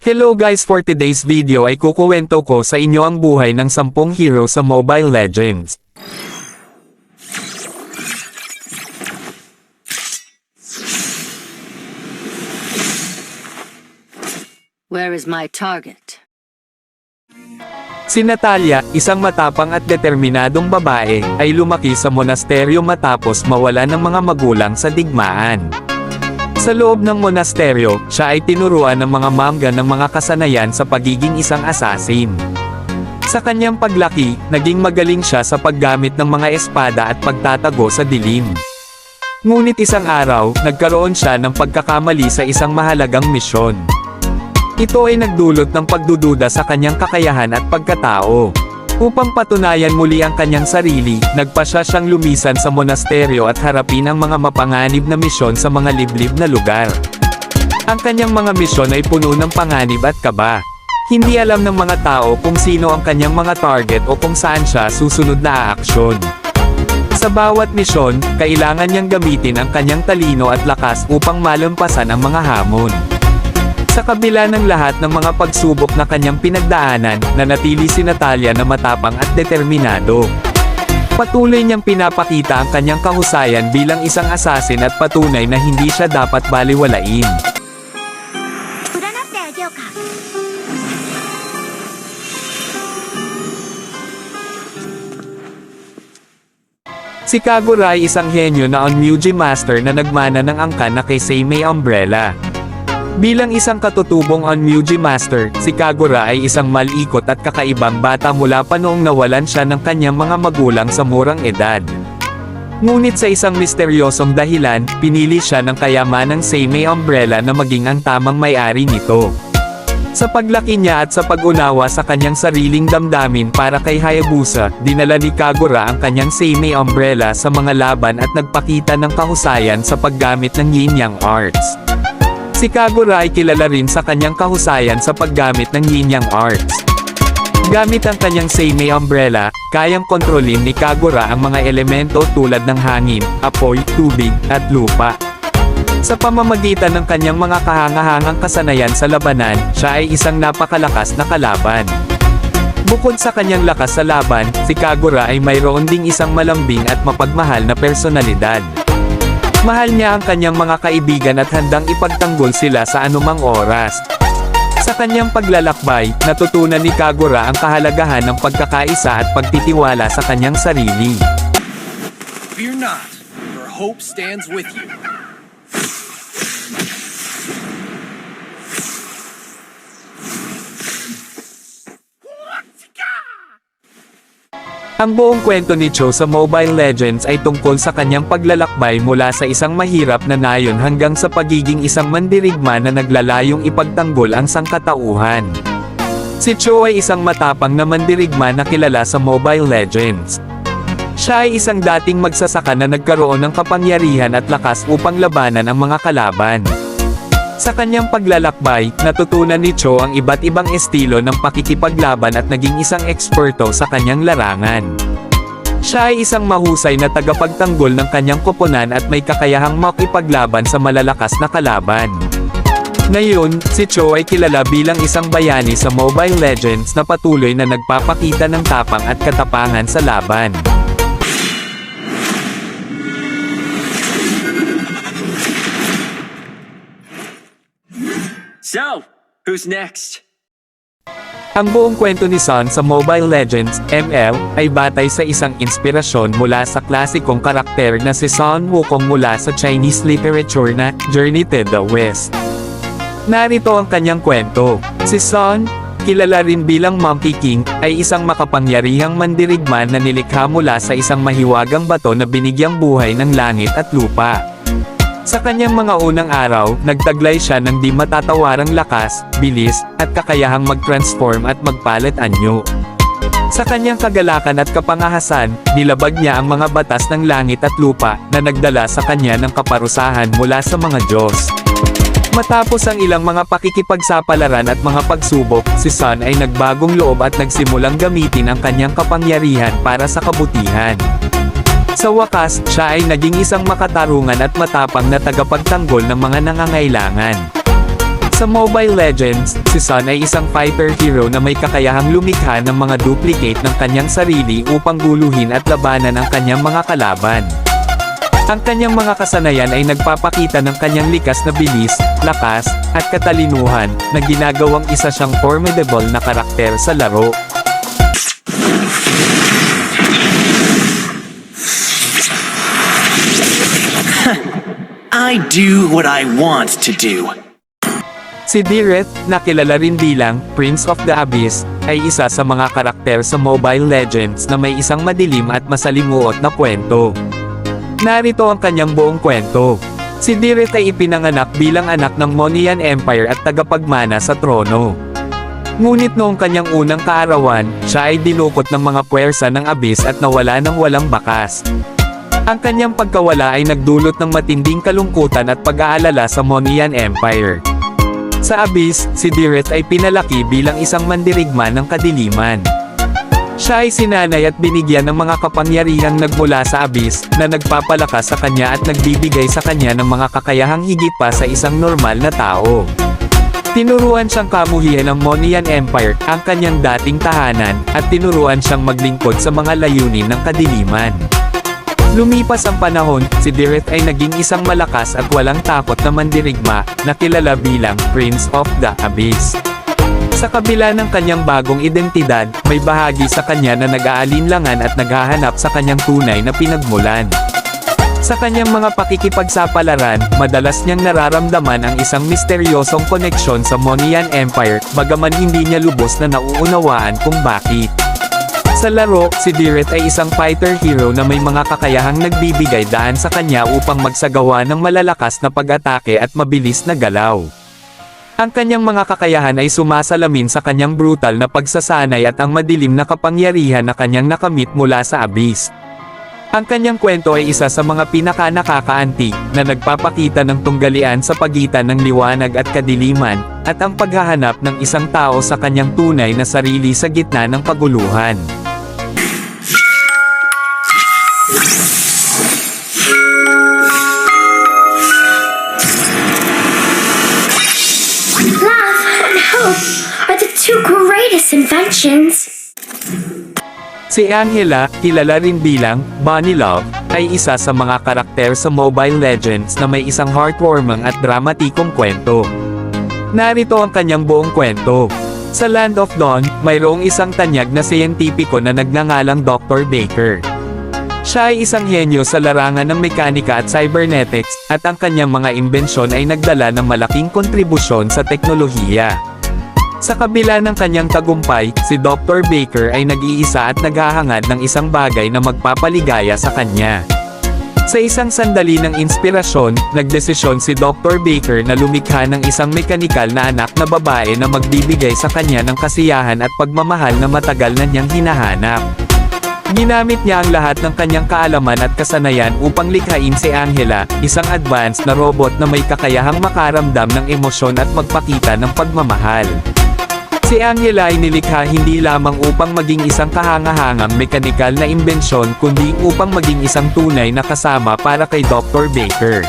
Hello guys, for today's video ay kukuwento ko sa inyo ang buhay ng 10 hero sa Mobile Legends. Where is my target? Si Natalia, isang matapang at determinadong babae, ay lumaki sa monasteryo matapos mawala ng mga magulang sa digmaan. Sa loob ng monasteryo, siya ay tinuruan ng mga mangga ng mga kasanayan sa pagiging isang assassin. Sa kanyang paglaki, naging magaling siya sa paggamit ng mga espada at pagtatago sa dilim. Ngunit isang araw, nagkaroon siya ng pagkakamali sa isang mahalagang misyon. Ito ay nagdulot ng pagdududa sa kanyang kakayahan at pagkatao. Upang patunayan muli ang kanyang sarili, nagpasya siyang lumisan sa monasteryo at harapin ang mga mapanganib na misyon sa mga liblib na lugar. Ang kanyang mga misyon ay puno ng panganib at kaba. Hindi alam ng mga tao kung sino ang kanyang mga target o kung saan siya susunod na aaksyon. Sa bawat misyon, kailangan niyang gamitin ang kanyang talino at lakas upang malampasan ang mga hamon. Sa kabila ng lahat ng mga pagsubok na kanyang pinagdaanan, nanatili si Natalia na matapang at determinado. Patuloy niyang pinapakita ang kanyang kahusayan bilang isang assassin at patunay na hindi siya dapat baliwalain. Si Kagura ay isang henyo na Onmyuji Master na nagmana ng angkan na kay Seimei Umbrella. Bilang isang katutubong Onmyuji Master, si Kagura ay isang malikot at kakaibang bata mula pa noong nawalan siya ng kanyang mga magulang sa murang edad. Ngunit sa isang misteryosong dahilan, pinili siya ng kayamanang Seimei Umbrella na maging ang tamang may-ari nito. Sa paglaki niya at sa pag-unawa sa kanyang sariling damdamin para kay Hayabusa, dinala ni Kagura ang kanyang Seimei Umbrella sa mga laban at nagpakita ng kahusayan sa paggamit ng yin-yang arts. Si Kagura ay kilala rin sa kanyang kahusayan sa paggamit ng yin-yang arts. Gamit ang kanyang Seimei Umbrella, kayang kontrolin ni Kagura ang mga elemento tulad ng hangin, apoy, tubig, at lupa. Sa pamamagitan ng kanyang mga kahangahangang kasanayan sa labanan, siya ay isang napakalakas na kalaban. Bukod sa kanyang lakas sa laban, si Kagura ay mayroon ding isang malambing at mapagmahal na personalidad. Mahal niya ang kanyang mga kaibigan at handang ipagtanggol sila sa anumang oras. Sa kanyang paglalakbay, natutunan ni Kagura ang kahalagahan ng pagkakaisa at pagtitiwala sa kanyang sarili. Fear not, for hope stands with you. Ang buong kwento ni Cho sa Mobile Legends ay tungkol sa kanyang paglalakbay mula sa isang mahirap na nayon hanggang sa pagiging isang mandirigma na naglalayong ipagtanggol ang sangkatauhan. Si Cho ay isang matapang na mandirigma na kilala sa Mobile Legends. Siya ay isang dating magsasaka na nagkaroon ng kapangyarihan at lakas upang labanan ang mga kalaban. Sa kanyang paglalakbay, natutunan ni Cho ang iba't ibang estilo ng pakikipaglaban at naging isang eksperto sa kanyang larangan. Siya ay isang mahusay na tagapagtanggol ng kanyang koponan at may kakayahang makipaglaban sa malalakas na kalaban. Ngayon, si Cho ay kilala bilang isang bayani sa Mobile Legends na patuloy na nagpapakita ng tapang at katapangan sa laban. So, who's next? Ang buong kwento ni Sun sa Mobile Legends, ML, ay batay sa isang inspirasyon mula sa klasikong karakter na si Sun Wukong mula sa Chinese literature na Journey to the West. Narito ang kanyang kwento. Si Sun, kilala rin bilang Monkey King, ay isang makapangyarihang mandirigman na nilikha mula sa isang mahiwagang bato na binigyang buhay ng langit at lupa. Sa kanyang mga unang araw, nagtaglay siya ng di matatawarang lakas, bilis, at kakayahang mag-transform at magpalit anyo. Sa kanyang kagalakan at kapangahasan, nilabag niya ang mga batas ng langit at lupa, na nagdala sa kanya ng kaparusahan mula sa mga Diyos. Matapos ang ilang mga pakikipagsapalaran at mga pagsubok, si Sun ay nagbagong loob at nagsimulang gamitin ang kanyang kapangyarihan para sa kabutihan. Sa wakas, siya ay naging isang makatarungan at matapang na tagapagtanggol ng mga nangangailangan. Sa Mobile Legends, si Sun ay isang fighter hero na may kakayahang lumikha ng mga duplicate ng kanyang sarili upang guluhin at labanan ang kanyang mga kalaban. Ang kanyang mga kasanayan ay nagpapakita ng kanyang likas na bilis, lakas, at katalinuhan, na ginagawang isa siyang formidable na karakter sa laro. I do what I want to do. Si Direth, na kilala rin bilang Prince of the Abyss, ay isa sa mga karakter sa Mobile Legends na may isang madilim at masalimuot na kwento. Narito ang kanyang buong kwento. Si Direth ay ipinanganak bilang anak ng Monian Empire at tagapagmana sa trono. Ngunit noong kanyang unang kaarawan, siya ay dinukot ng mga puwersa ng Abyss at nawala ng walang bakas. Ang kanyang pagkawala ay nagdulot ng matinding kalungkutan at pag-aalala sa Monian Empire. Sa Abyss, si Direth ay pinalaki bilang isang mandirigma ng kadiliman. Siya ay sinanay at binigyan ng mga kapangyarihang nagmula sa Abyss, na nagpapalakas sa kanya at nagbibigay sa kanya ng mga kakayahang higit pa sa isang normal na tao. Tinuruan siyang kamuhian ng Monian Empire, ang kanyang dating tahanan, at tinuruan siyang maglingkod sa mga layunin ng kadiliman. Lumipas ang panahon, si Direth ay naging isang malakas at walang takot na mandirigma, na kilala bilang Prince of the Abyss. Sa kabila ng kanyang bagong identidad, may bahagi sa kanya na nag-aalinlangan at naghahanap sa kanyang tunay na pinagmulan. Sa kanyang mga pakikipagsapalaran, madalas niyang nararamdaman ang isang misteryosong koneksyon sa Monian Empire, bagaman hindi niya lubos na nauunawaan kung bakit. Sa laro, si Direth ay isang fighter hero na may mga kakayahang nagbibigay daan sa kanya upang magsagawa ng malalakas na pag-atake at mabilis na galaw. Ang kanyang mga kakayahan ay sumasalamin sa kanyang brutal na pagsasanay at ang madilim na kapangyarihan na kanyang nakamit mula sa Abyss. Ang kanyang kwento ay isa sa mga pinaka-nakakaantig, na nagpapakita ng tunggalian sa pagitan ng liwanag at kadiliman, at ang paghahanap ng isang tao sa kanyang tunay na sarili sa gitna ng kaguluhan. Love and hope are the two greatest inventions. Si Angela, kilala rin bilang Bonnie Love, ay isa sa mga karakter sa Mobile Legends na may isang heartwarming at dramatikong kwento. Narito ang kanyang buong kwento. Sa Land of Dawn, mayroong isang tanyag na siyentipiko na nagngangalang Dr. Baker. Siya ay isang henyo sa larangan ng mekanika at cybernetics, at ang kanyang mga imbensyon ay nagdala ng malaking kontribusyon sa teknolohiya. Sa kabila ng kanyang tagumpay, si Dr. Baker ay nag-iisa at naghahangad ng isang bagay na magpapaligaya sa kanya. Sa isang sandali ng inspirasyon, nagdesisyon si Dr. Baker na lumikha ng isang mekanikal na anak na babae na magbibigay sa kanya ng kasiyahan at pagmamahal na matagal na niyang hinahanap. Ginamit niya ang lahat ng kanyang kaalaman at kasanayan upang likhain si Angela, isang advanced na robot na may kakayahang makaramdam ng emosyon at magpakita ng pagmamahal. Si Angela ay nilikha hindi lamang upang maging isang kahangahangang mekanikal na imbensyon kundi upang maging isang tunay na kasama para kay Dr. Baker.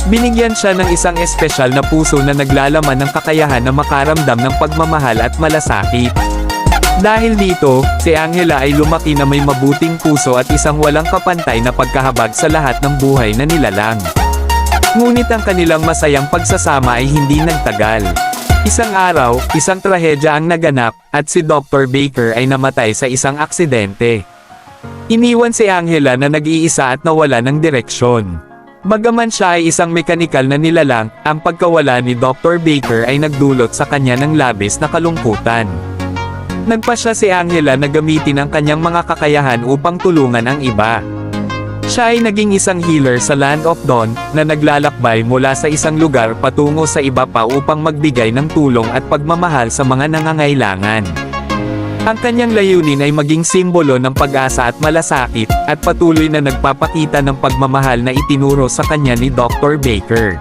Binigyan siya ng isang espesyal na puso na naglalaman ng kakayahan na makaramdam ng pagmamahal at malasakit. Dahil dito, si Angela ay lumaki na may mabuting puso at isang walang kapantay na pagkahabag sa lahat ng buhay na nilalang. Ngunit ang kanilang masayang pagsasama ay hindi nagtagal. Isang araw, isang trahedya ang naganap, at si Dr. Baker ay namatay sa isang aksidente. Iniwan si Angela na nag-iisa at nawala ng direksyon. Bagaman siya ay isang mekanikal na nilalang, ang pagkawala ni Dr. Baker ay nagdulot sa kanya ng labis na kalungkutan. Nagpasya si Angela na gamitin ang kanyang mga kakayahan upang tulungan ang iba. Siya ay naging isang healer sa Land of Dawn, na naglalakbay mula sa isang lugar patungo sa iba pa upang magbigay ng tulong at pagmamahal sa mga nangangailangan. Ang kanyang layunin ay maging simbolo ng pag-asa at malasakit, at patuloy na nagpapakita ng pagmamahal na itinuro sa kanya ni Dr. Baker.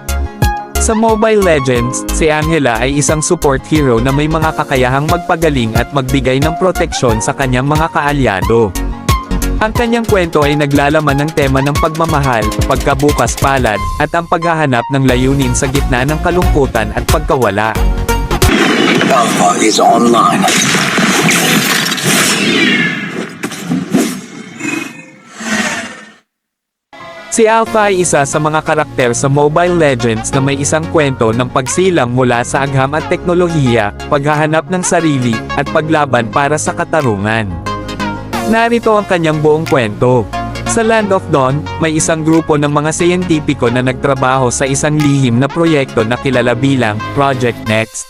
Sa Mobile Legends, si Angela ay isang support hero na may mga kakayahang magpagaling at magbigay ng proteksyon sa kanyang mga kaalyado. Ang kanyang kwento ay naglalaman ng tema ng pagmamahal, pagkabukas palad, at ang paghahanap ng layunin sa gitna ng kalungkutan at pagkawala. Alpha is online. Si Alpha ay isa sa mga karakter sa Mobile Legends na may isang kwento ng pagsilang mula sa agham at teknolohiya, paghahanap ng sarili, at paglaban para sa katarungan. Narito ang kanyang buong kwento. Sa Land of Dawn, may isang grupo ng mga siyentipiko na nagtrabaho sa isang lihim na proyekto na kilala bilang Project Next.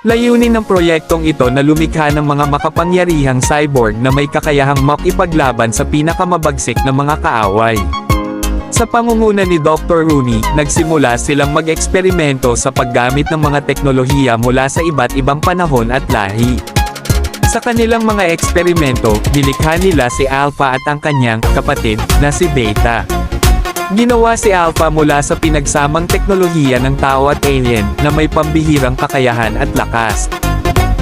Layunin ng proyektong ito na lumikha ng mga makapangyarihang cyborg na may kakayahang makipaglaban sa pinakamabagsik na mga kaaway. Sa pangunguna ni Dr. Rooney, nagsimula silang mag-eksperimento sa paggamit ng mga teknolohiya mula sa iba't ibang panahon at lahi. Sa kanilang mga eksperimento, nilikha nila si Alpha at ang kanyang kapatid na si Beta. Ginawa si Alpha mula sa pinagsamang teknolohiya ng tao at alien na may pambihirang kakayahan at lakas.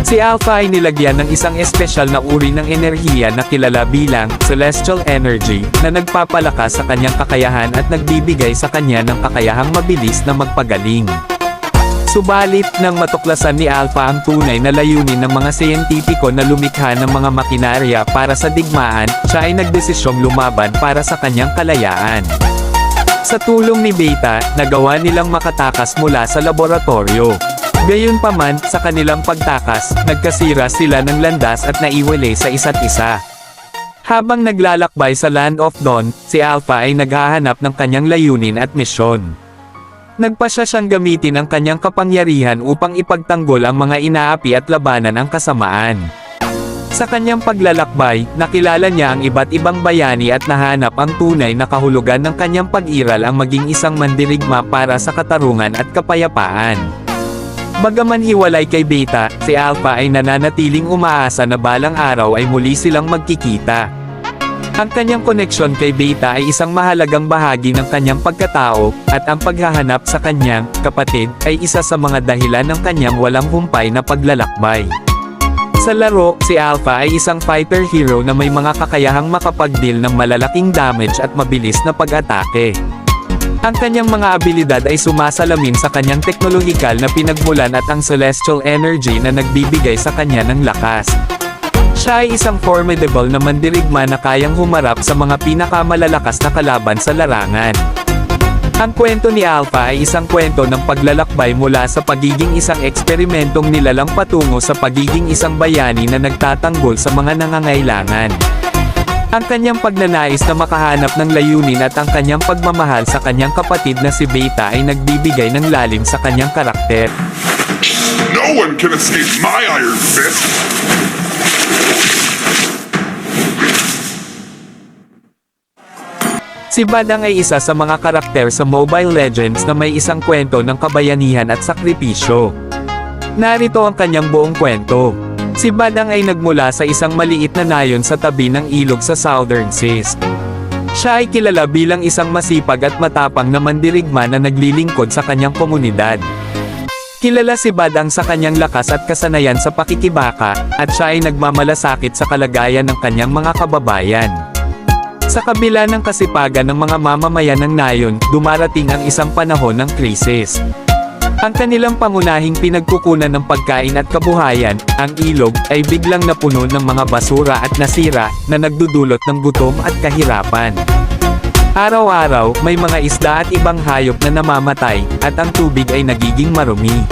Si Alpha ay nilagyan ng isang espesyal na uri ng enerhiya na kilala bilang Celestial Energy na nagpapalakas sa kanyang kakayahan at nagbibigay sa kanya ng kakayahang mabilis na magpagaling. Subalit, nang matuklasan ni Alpha ang tunay na layunin ng mga siyentipiko na lumikha ng mga makinarya para sa digmaan, siya ay nagdesisyong lumaban para sa kanyang kalayaan. Sa tulong ni Beta, nagawa nilang makatakas mula sa laboratorio. Gayunpaman, sa kanilang pagtakas, nagkasira sila ng landas at naiwalay sa isa't isa. Habang naglalakbay sa Land of Dawn, si Alpha ay naghahanap ng kanyang layunin at misyon. Nagpasya siyang gamitin ang kanyang kapangyarihan upang ipagtanggol ang mga inaapi at labanan ang kasamaan. Sa kanyang paglalakbay, nakilala niya ang iba't ibang bayani at nahanap ang tunay na kahulugan ng kanyang pag-iral ang maging isang mandirigma para sa katarungan at kapayapaan. Bagaman hiwalay kay Beta, si Alpha ay nananatiling umaasa na balang araw ay muli silang magkikita. Ang kanyang koneksyon kay Beta ay isang mahalagang bahagi ng kanyang pagkatao, at ang paghahanap sa kanyang kapatid ay isa sa mga dahilan ng kanyang walang humpay na paglalakbay. Sa laro, si Alpha ay isang fighter hero na may mga kakayahang makapag-deal ng malalaking damage at mabilis na pag-atake. Ang kanyang mga abilidad ay sumasalamin sa kanyang teknolohikal na pinagmulan at ang celestial energy na nagbibigay sa kanya ng lakas. Siya ay isang formidable na mandirigma na kayang humarap sa mga pinakamalalakas na kalaban sa larangan. Ang kwento ni Alpha ay isang kwento ng paglalakbay mula sa pagiging isang eksperimentong nilalang patungo sa pagiging isang bayani na nagtatanggol sa mga nangangailangan. Ang kanyang pagnanais na makahanap ng layunin at ang kanyang pagmamahal sa kanyang kapatid na si Beta ay nagbibigay ng lalim sa kanyang karakter. No one can escape my iron fist! Si Badang ay isa sa mga karakter sa Mobile Legends na may isang kwento ng kabayanihan at sakripisyo. Narito ang kanyang buong kwento. Si Badang ay nagmula sa isang maliit na nayon sa tabi ng ilog sa Southern Seas. Siya ay kilala bilang isang masipag at matapang na mandirigma na naglilingkod sa kanyang komunidad. Kilala si Badang sa kanyang lakas at kasanayan sa pakikibaka, at siya ay nagmamalasakit sa kalagayan ng kanyang mga kababayan. Sa kabila ng kasipagan ng mga mamamayan ng nayon, dumarating ang isang panahon ng krisis. Ang kanilang pangunahing pinagkukunan ng pagkain at kabuhayan, ang ilog, ay biglang napuno ng mga basura at nasira, na nagdudulot ng gutom at kahirapan. Araw-araw, may mga isda at ibang hayop na namamatay, at ang tubig ay nagiging marumi.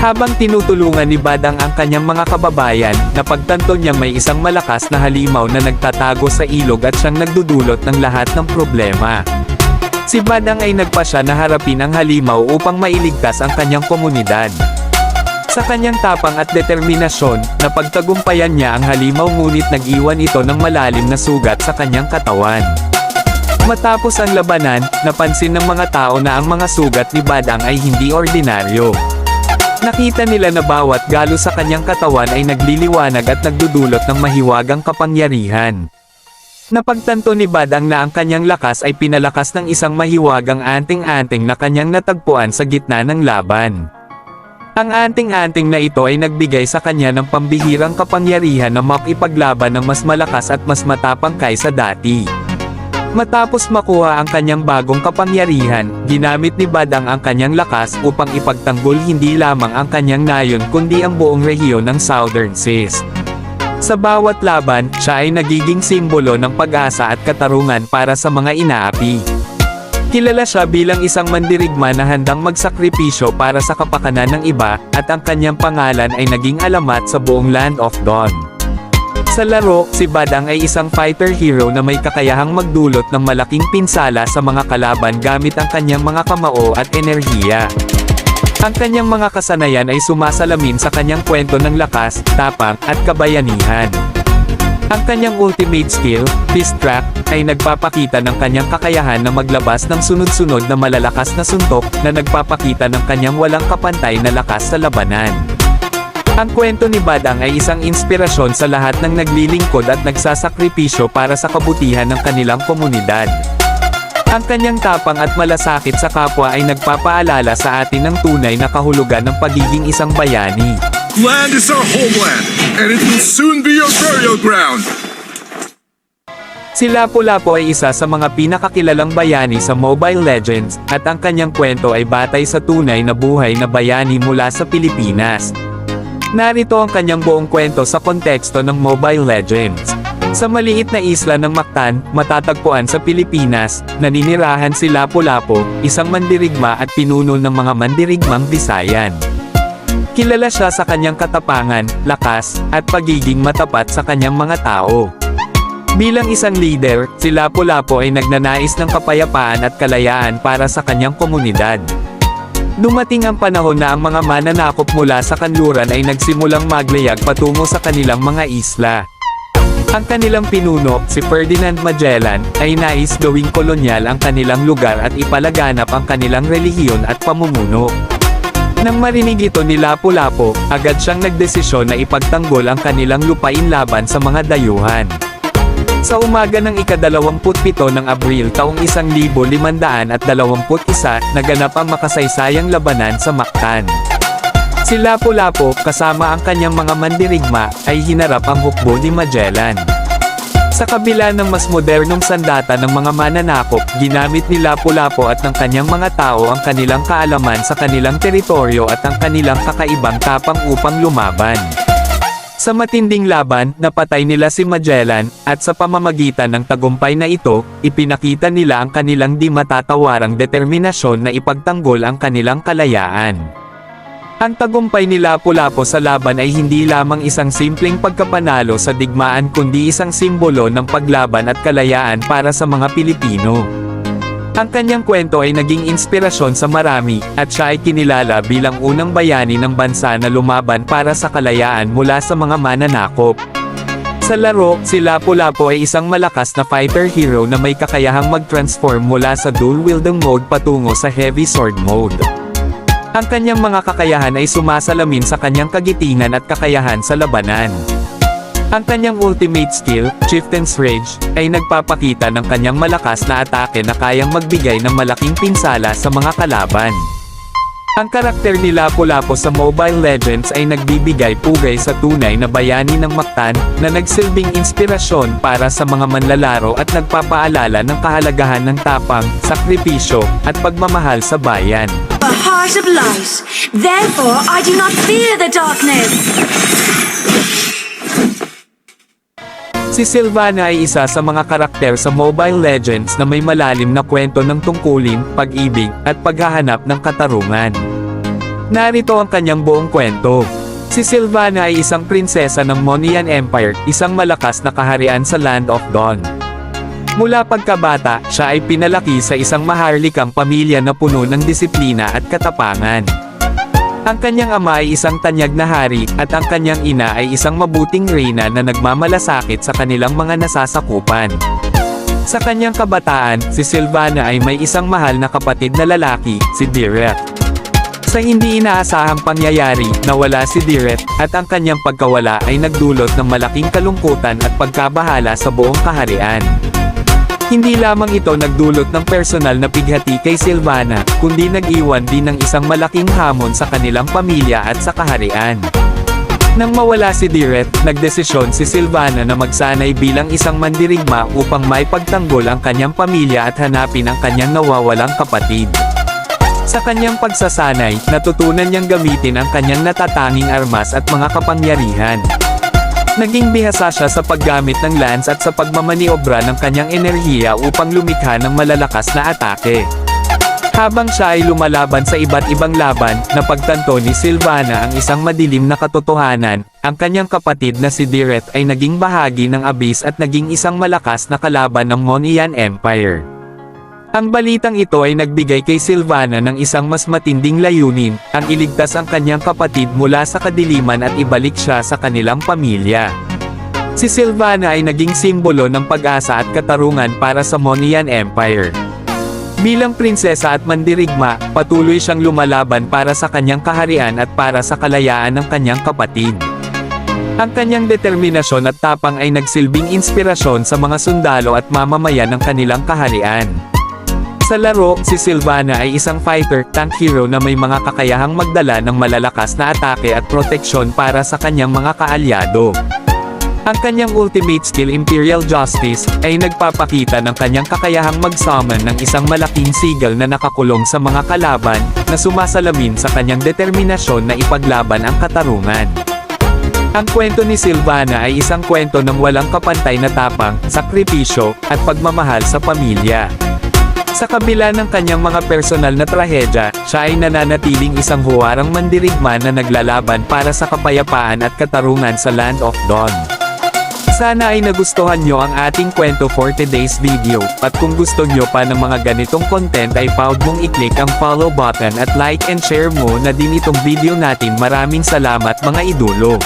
Habang tinutulungan ni Badang ang kanyang mga kababayan, napagtanto niya may isang malakas na halimaw na nagtatago sa ilog at siyang nagdudulot ng lahat ng problema. Si Badang ay nagpasya na harapin ang halimaw upang mailigtas ang kanyang komunidad. Sa kanyang tapang at determinasyon, napagtagumpayan niya ang halimaw ngunit nag-iwan ito ng malalim na sugat sa kanyang katawan. Matapos ang labanan, napansin ng mga tao na ang mga sugat ni Badang ay hindi ordinaryo. Nakita nila na bawat galo sa kanyang katawan ay nagliliwanag at nagdudulot ng mahiwagang kapangyarihan. Napagtanto ni Badang na ang kanyang lakas ay pinalakas ng isang mahiwagang anting-anting na kanyang natagpuan sa gitna ng laban. Ang anting-anting na ito ay nagbigay sa kanya ng pambihirang kapangyarihan na makipaglaban ng mas malakas at mas matapang kaysa dati. Matapos makuha ang kanyang bagong kapangyarihan, ginamit ni Badang ang kanyang lakas upang ipagtanggol hindi lamang ang kanyang nayon kundi ang buong rehiyon ng Southern Seas. Sa bawat laban, siya ay nagiging simbolo ng pag-asa at katarungan para sa mga inaapi. Kilala siya bilang isang mandirigma na handang magsakripisyo para sa kapakanan ng iba, at ang kanyang pangalan ay naging alamat sa buong Land of Dawn. Sa laro, si Badang ay isang fighter hero na may kakayahang magdulot ng malaking pinsala sa mga kalaban gamit ang kanyang mga kamao at enerhiya. Ang kanyang mga kasanayan ay sumasalamin sa kanyang kwento ng lakas, tapang, at kabayanihan. Ang kanyang ultimate skill, Fist Trap, ay nagpapakita ng kanyang kakayahan na maglabas ng sunod-sunod na malalakas na suntok na nagpapakita ng kanyang walang kapantay na lakas sa labanan. Ang kwento ni Badang ay isang inspirasyon sa lahat ng naglilingkod at nagsasakripisyo para sa kabutihan ng kanilang komunidad. Ang kanyang tapang at malasakit sa kapwa ay nagpapaalala sa atin ng tunay na kahulugan ng pagiging isang bayani. Land is our homeland, and it will soon be your burial ground. Si Lapu-Lapu ay isa sa mga pinakakilalang bayani sa Mobile Legends, at ang kanyang kwento ay batay sa tunay na buhay na bayani mula sa Pilipinas. Narito ang kanyang buong kwento sa konteksto ng Mobile Legends. Sa maliit na isla ng Mactan, matatagpuan sa Pilipinas, naninirahan si Lapu-Lapu, isang mandirigma at pinuno ng mga mandirigmang Visayan. Kilala siya sa kanyang katapangan, lakas, at pagiging matapat sa kanyang mga tao. Bilang isang leader, si Lapu-Lapu ay nagnanais ng kapayapaan at kalayaan para sa kanyang komunidad. Dumating ang panahon na ang mga mananakop mula sa kanluran ay nagsimulang maglayag patungo sa kanilang mga isla. Ang kanilang pinuno, si Ferdinand Magellan, ay nais gawing kolonyal ang kanilang lugar at ipalaganap ang kanilang relihiyon at pamumuno. Nang marinig ito ni Lapu-Lapu, agad siyang nagdesisyon na ipagtanggol ang kanilang lupain laban sa mga dayuhan. Sa umaga ng ika-27 ng Abril taong 1521, naganap ang makasaysayang labanan sa Mactan. Si Lapu-Lapu, kasama ang kanyang mga mandirigma, ay hinarap ang hukbo ni Magellan. Sa kabila ng mas modernong sandata ng mga mananakop, ginamit ni Lapu-Lapu at ng kanyang mga tao ang kanilang kaalaman sa kanilang teritoryo at ang kanilang kakaibang tapang upang lumaban. Sa matinding laban, napatay nila si Magellan, at sa pamamagitan ng tagumpay na ito, ipinakita nila ang kanilang di matatawarang determinasyon na ipagtanggol ang kanilang kalayaan. Ang tagumpay ni Lapu-Lapu sa laban ay hindi lamang isang simpleng pagkapanalo sa digmaan kundi isang simbolo ng paglaban at kalayaan para sa mga Pilipino. Ang kanyang kwento ay naging inspirasyon sa marami, at siya ay kinilala bilang unang bayani ng bansa na lumaban para sa kalayaan mula sa mga mananakop. Sa laro, si Lapu-Lapu ay isang malakas na fighter hero na may kakayahang mag-transform mula sa dual-wielding mode patungo sa heavy sword mode. Ang kanyang mga kakayahan ay sumasalamin sa kanyang kagitingan at kakayahan sa labanan. Ang kanyang ultimate skill, Chieftain's Rage, ay nagpapakita ng kanyang malakas na atake na kayang magbigay ng malaking pinsala sa mga kalaban. Ang karakter ni Lapu-Lapu sa Mobile Legends ay nagbibigay pugay sa tunay na bayani ng Mactan, na nagsilbing inspirasyon para sa mga manlalaro at nagpapaalala ng kahalagahan ng tapang, sakripisyo, at pagmamahal sa bayan. A heart of light. Therefore, I do not fear the darkness. Si Sylvana ay isa sa mga karakter sa Mobile Legends na may malalim na kwento ng tungkulin, pag-ibig, at paghahanap ng katarungan. Narito ang kanyang buong kwento. Si Sylvana ay isang prinsesa ng Monian Empire, isang malakas na kaharian sa Land of Dawn. Mula pagkabata, siya ay pinalaki sa isang maharlikang pamilya na puno ng disiplina at katapangan. Ang kanyang ama ay isang tanyag na hari, at ang kanyang ina ay isang mabuting reyna na nagmamalasakit sa kanilang mga nasasakupan. Sa kanyang kabataan, si Sylvana ay may isang mahal na kapatid na lalaki, si Direth. Sa hindi inaasahang pangyayari, nawala si Direth, at ang kanyang pagkawala ay nagdulot ng malaking kalungkutan at pagkabahala sa buong kaharian. Hindi lamang ito nagdulot ng personal na pighati kay Sylvana, kundi nag-iwan din ng isang malaking hamon sa kanilang pamilya at sa kaharian. Nang mawala si Direth, nagdesisyon si Sylvana na magsanay bilang isang mandirigma upang may pagtanggol ang kanyang pamilya at hanapin ang kanyang nawawalang kapatid. Sa kanyang pagsasanay, natutunan niyang gamitin ang kanyang natatanging armas at mga kapangyarihan. Naging bihasa siya sa paggamit ng lance at sa pagmamaniobra ng kanyang enerhiya upang lumikha ng malalakas na atake. Habang siya ay lumalaban sa iba't ibang laban, napagtanto ni Sylvana ang isang madilim na katotohanan, ang kanyang kapatid na si Direth ay naging bahagi ng Abyss at naging isang malakas na kalaban ng Monian Empire. Ang balitang ito ay nagbigay kay Sylvana ng isang mas matinding layunin, ang iligtas ang kanyang kapatid mula sa kadiliman at ibalik siya sa kanilang pamilya. Si Sylvana ay naging simbolo ng pag-asa at katarungan para sa Monian Empire. Bilang prinsesa at mandirigma, patuloy siyang lumalaban para sa kanyang kaharian at para sa kalayaan ng kanyang kapatid. Ang kanyang determinasyon at tapang ay nagsilbing inspirasyon sa mga sundalo at mamamayan ng kanilang kaharian. Sa laro, si Sylvana ay isang fighter, tank hero na may mga kakayahang magdala ng malalakas na atake at proteksyon para sa kanyang mga kaalyado. Ang kanyang ultimate skill Imperial Justice, ay nagpapakita ng kanyang kakayahang mag-summon ng isang malaking sigil na nakakulong sa mga kalaban, na sumasalamin sa kanyang determinasyon na ipaglaban ang katarungan. Ang kwento ni Sylvana ay isang kwento ng walang kapantay na tapang, sakripisyo, at pagmamahal sa pamilya. Sa kabila ng kanyang mga personal na trahedya, siya ay nananatiling isang huwarang mandirigma na naglalaban para sa kapayapaan at katarungan sa Land of Dawn. Sana ay nagustuhan nyo ang ating kwento for today's video, at kung gusto nyo pa ng mga ganitong content ay proud mong i-click ang follow button at like and share mo na din itong video natin. Maraming salamat mga idolo.